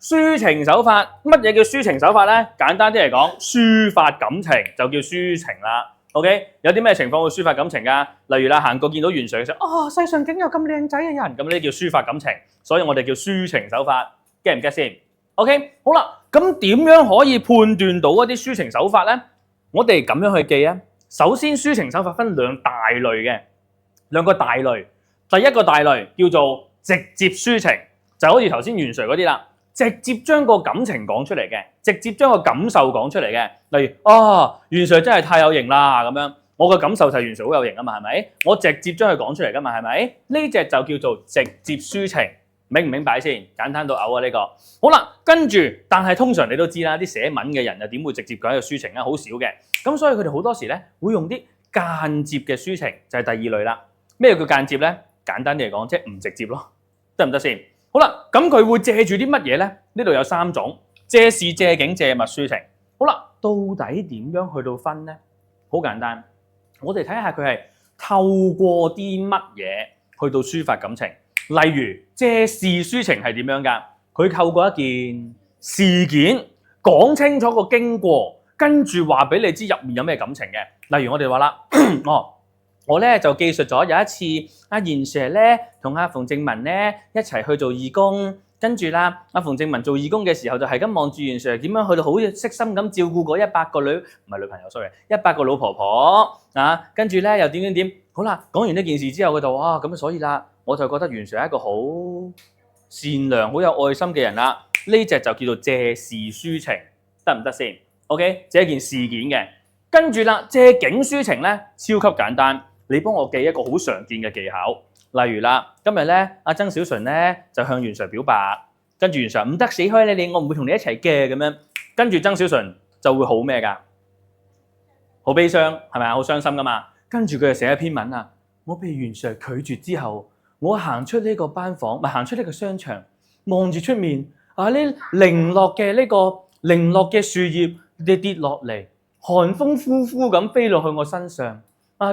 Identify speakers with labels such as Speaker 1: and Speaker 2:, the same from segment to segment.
Speaker 1: 抒情手法，乜嘢叫抒情手法咧？簡單啲嚟講，抒發感情就叫抒情啦。OK， 有啲咩情況會抒發感情㗎？例如啦，行過見到袁 Sir 嘅時候，世上竟有咁靚仔嘅人，咁呢啲叫抒發感情，所以我哋叫抒情手法，get 唔 get 先 ？OK， 好啦，咁點樣可以判斷到一啲抒情手法咧？我哋咁樣去記啊。首先，抒情手法分兩個大類。第一個大類叫做直接抒情，就好似頭先袁 Sir 嗰啲啦，直接將個感情講出嚟嘅，直接將個感受講出嚟嘅。例如袁 Sir 真係太有型啦咁樣，我嘅感受就係袁 Sir 好有型啊嘛，係咪？我直接將佢講出嚟噶嘛，係咪？呢隻就叫做直接抒情，明唔明白先？簡單到嘔啊呢個。好啦，跟住，但係通常你都知啦，啲寫文嘅人又點會直接講一個抒情啊？好少嘅。咁所以佢哋好多時咧會用啲間接嘅抒情，就係第二類啦。咩叫間接咧？簡單啲嚟講，即係唔直接咯，得唔得先？好啦，咁佢會借住啲乜嘢咧？呢度有3種：借事、借景、借物抒情。好啦，到底點樣去到分咧？好簡單，我哋睇下佢係透過啲乜嘢去到抒發感情。例如借事抒情係點樣㗎？佢透過一件事件講清楚個經過，跟住話俾你知入面有咩感情嘅。例如我哋話啦，我咧就記述咗有一次阿賢 Sir 咧同阿馮正文咧一齊去做義工，跟住啦阿馮正文做義工嘅時候就係咁望住賢 Sir 點樣去到好悉心咁照顧嗰100個女朋友 sorry，100個老婆婆啊，跟住咧又點。好啦，講完呢件事之後佢就哇咁所以啦，我就覺得賢 Sir係一個好善良、好有愛心嘅人啦。呢隻就叫做借事抒情，得唔得先 ？OK， 借一件事件嘅，跟住啦借景抒情咧超級簡單。你幫我記一個好常見嘅技巧，例如啦，今日咧阿曾小純咧就向袁 Sir 表白，跟住袁 Sir 唔得死開你，我唔會同你一齊嘅咁樣，跟住曾小純就會好咩㗎？好悲傷係咪啊？好傷心㗎嘛？跟住佢就寫一篇文啊，我被袁 Sir 拒絕之後，我行出呢個班房，行出呢個商場，望住出面啊呢零落嘅樹葉跌落嚟，寒風呼呼咁飛落去我身上。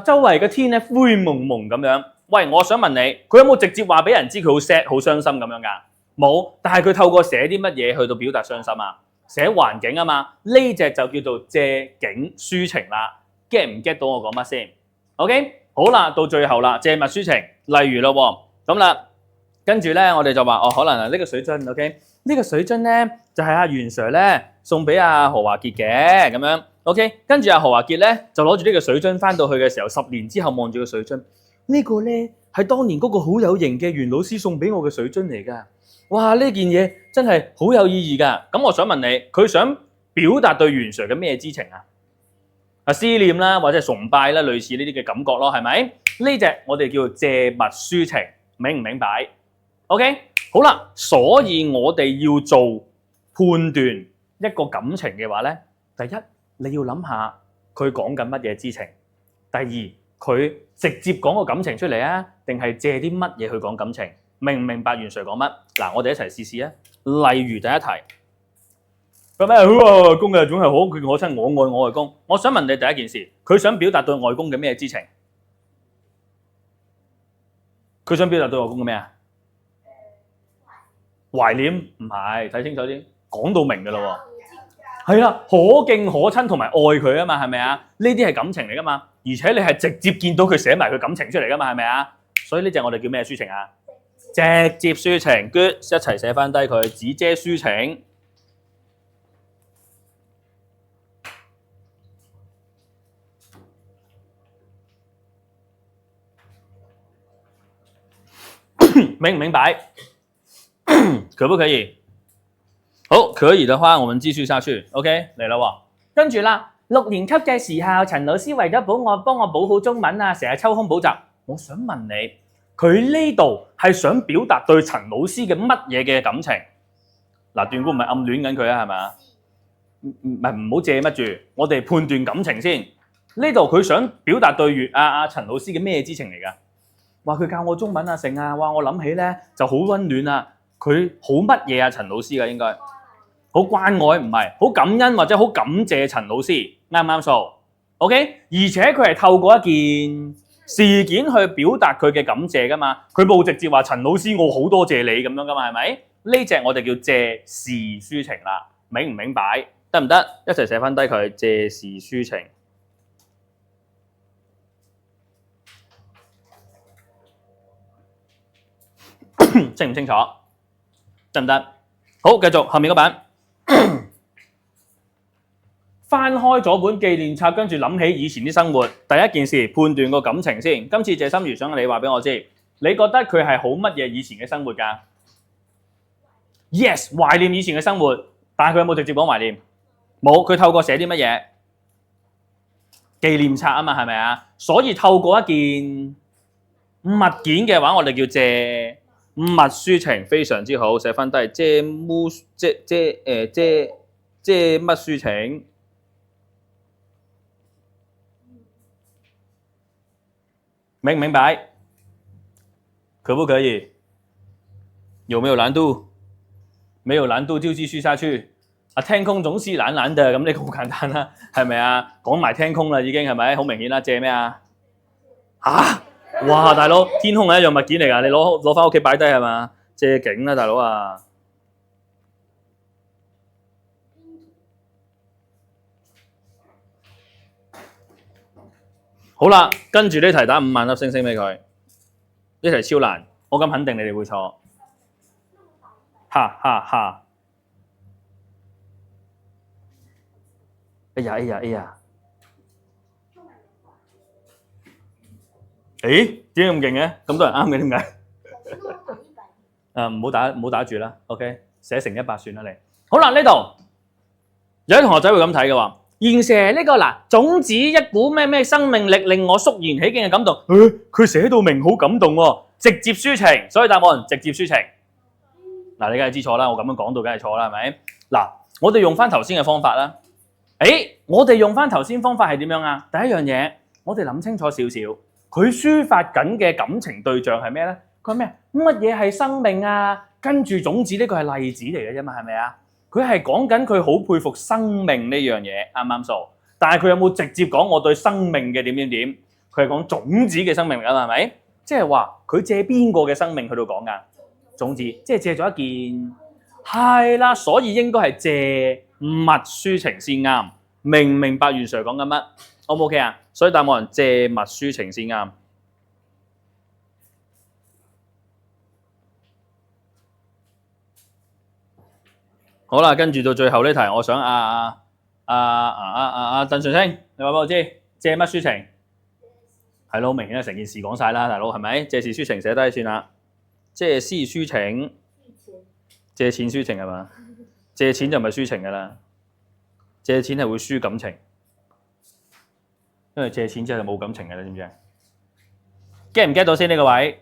Speaker 1: 周圍嘅天咧灰蒙蒙咁樣。喂，我想問你，佢有冇直接話俾人知佢好 sad、好傷心咁樣㗎？冇，但係佢透過寫啲乜嘢去到表達傷心啊？寫環境啊嘛，呢隻就叫做借景抒情啦。get 唔 get 到我講乜先 ？OK， 好啦，到最後啦，借物抒情。例如咯，咁啦，跟住咧我哋就話可能係呢個水樽 ，OK， 呢個水樽咧就係阿袁 Sir 咧送俾阿何華傑嘅咁樣。OK， 跟住阿何華傑咧就攞住呢個水樽翻到去嘅時候，10年之後望住個水樽，呢個咧係當年嗰個好有型嘅袁老師送俾我嘅水樽嚟㗎。哇！呢件嘢真係好有意義㗎。咁我想問你，佢想表達對袁 Sir 嘅咩之情啊？思念啦，或者係崇拜啦，類似呢啲嘅感覺咯，係咪？呢隻我哋叫借物抒情，明唔明白 ？OK， 好啦，所以我哋要做判斷一個感情嘅話咧，第一，你要諗下佢講緊乜嘢之情。第二，佢直接講個感情出嚟啊，定係借啲乜嘢去講感情？明唔明白袁 Sir 講乜？嗱，我哋一齊試試啊。例如第一題，咁咩？外公啊，總係可眷可親，我愛我外公。我想問你第一件事，佢想表達對外公嘅咩之情？佢想表達對外公嘅咩啊？懷念？唔係，睇清楚啲，講到明㗎啦喎。係啊，可敬可親同埋愛佢啊嘛，係咪啊？呢啲係感情嚟噶嘛，而且你係直接見到佢寫埋佢感情出嚟噶嘛，係咪啊？所以呢隻我哋叫咩抒情啊？直接抒情 ，good， 一齊寫翻低佢，只遮抒情。明唔明白？可不可以？好，可以的話，我們繼續下去。OK，嚟啦喎，跟住啦，6年級嘅時候，陳老師為咗幫我補好中文啊，成日抽空補習。我想問你，佢呢度係想表達對陳老師嘅乜嘢嘅感情？嗱，段姑唔係暗戀緊佢啊，係咪啊？唔好借乜住，我哋判斷感情先。呢度佢想表達對陳老師嘅咩之情嚟㗎？話佢教我中文啊，成啊，話我諗起咧就好溫暖啊。佢好乜嘢啊？陳老師㗎應該。好關愛唔係，好感恩或者好感謝陳老師，啱唔啱數 ？OK， 而且佢係透過一件事件去表達佢嘅感謝噶嘛，佢冇直接話陳老師我好多謝你咁樣噶嘛，係咪？呢隻我哋叫借事抒情啦，明唔明白？得唔得？一齊寫翻低佢，借事抒情。清唔清楚？得唔得？好，繼續後面嗰版。翻開咗本紀念冊，跟住諗起以前啲生活，第一件事判斷個感情先。今次謝心如想你話俾我知，你覺得佢係好乜嘢以前嘅生活㗎 ？Yes， 懷念以前嘅生活，但係佢有冇直接講懷念？冇，佢透過寫啲乜嘢紀念冊啊嘛，係咪啊？所以透過一件物件嘅話，我哋叫借物抒情，非常之好，寫翻低借物抒情。明唔明白？可不可以？有沒有難度？沒有難度就繼續下去。啊，天空總是藍藍的，咁呢個好簡單啦，係咪啊？講埋天空啦，已經係咪？好明顯啦，借咩啊？嚇！哇，大佬，天空係一樣物件嚟㗎，你攞翻屋企擺低係嘛？借景啦，大佬啊！好啦，跟住呢題打5萬粒星星俾佢，呢題超難，我咁肯定你哋會錯，哈哈哈！哎呀！誒點解咁勁嘅？咁多人啱嘅點解？唔好打住啦 ，OK， 寫成100算啦你。好啦，呢度有啲同學仔會咁睇嘅話。現時呢個嗱，種子一股咩生命力令我肅然起敬嘅感動。佢寫到明好感動喎，直接抒情，所以答案直接抒情。嗱，你梗係知錯啦，我咁樣講到梗係錯啦，係咪？嗱，我哋用翻頭先嘅方法啦。我哋用翻頭先方法係點樣啊？第一樣嘢，我哋諗清楚少少，佢抒發緊嘅感情對象係咩咧？佢係咩？乜嘢係生命啊？跟住種子呢個係例子嚟嘅啫嘛，係咪啊？佢係講緊佢好佩服生命呢樣嘢，啱唔啱數？但係佢有冇直接講我對生命嘅點？佢係講種子嘅生命力啊，係咪？即係話佢借邊個嘅生命去到講㗎？種子，即係借咗一件，係啦，所以應該係借物抒情先啱。明唔明白袁 Sir 講緊乜 ？O 唔 OK 啊？所以答案借物抒情先啱。好啦，跟住到最後呢題，我想鄧順星，你話俾我知，借乜抒情？係咯，好明顯係成件事講晒啦，大佬係咪？借事抒情寫低算啦，借事抒情，借錢抒情係嘛？借錢就唔係抒情㗎啦，借錢係會輸感情，因為借錢之後就冇感情㗎啦，知唔知啊？get 唔 get 到先呢個位？